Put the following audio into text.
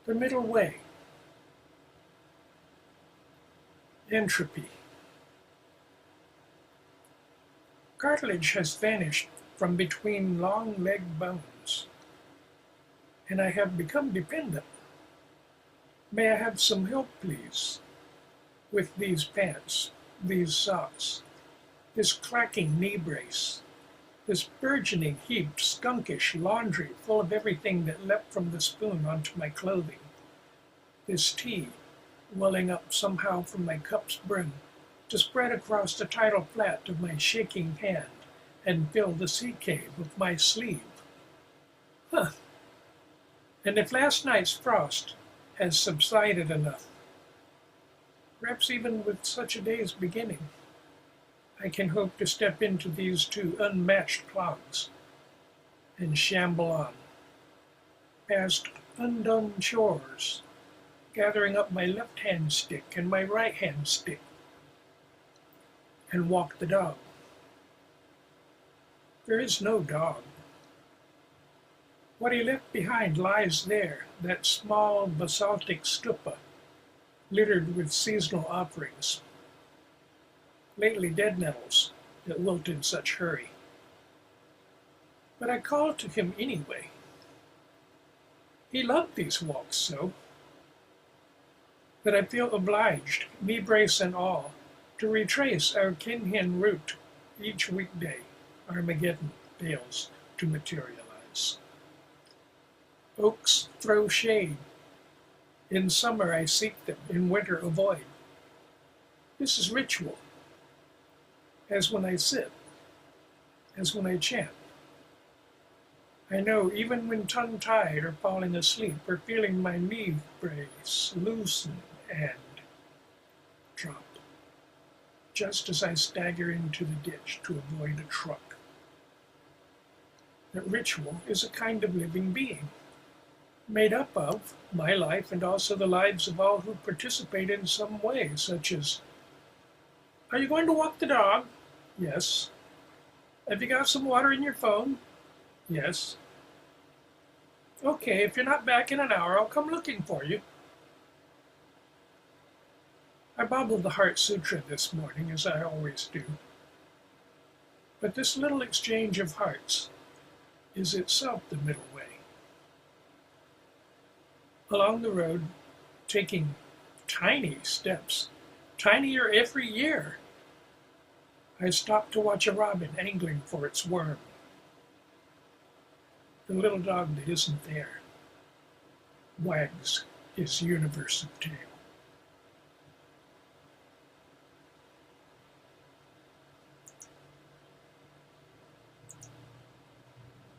The middle way. Entropy. Cartilage has vanished from between long leg bones, and I have become dependent. May I have some help, please, with these pants, these socks, this clacking knee brace, this burgeoning, heaped, skunkish laundry full of everything that leapt from the spoon onto my clothing, this tea welling up somehow from my cup's brim to spread across the tidal flat of my shaking hand and fill the sea cave of my sleeve. Huh. And if last night's frost has subsided enough, perhaps even with such a day's beginning, I can hope to step into these two unmatched clogs and shamble on, past undone chores, gathering up my left hand stick and my right hand stick, and walk the dog. There is no dog. What he left behind lies there, that small basaltic stupa, littered with seasonal offerings, lately deadnettles that wilt in such hurry. But I called to him anyway. He loved these walks so that I feel obliged, knee brace and all, to retrace our kin-hen route each weekday Armageddon fails to materialize. Oaks throw shade. In summer I seek them, in winter avoid. This is ritual, as when I sit, as when I chant. I know even when tongue-tied or falling asleep or feeling my knee brace loosen and drop, just as I stagger into the ditch to avoid a truck. That ritual is a kind of living being, made up of my life and also the lives of all who participate in some way, such as, are you going to walk the dog? Yes. Have you got some water in your phone? Yes. Okay, if you're not back in an hour, I'll come looking for you. I bobbled the Heart Sutra this morning, as I always do. But this little exchange of hearts is itself the middle way. Along the road, taking tiny steps, tinier every year, I stopped to watch a robin angling for its worm. The little dog that isn't there wags his universe of tail.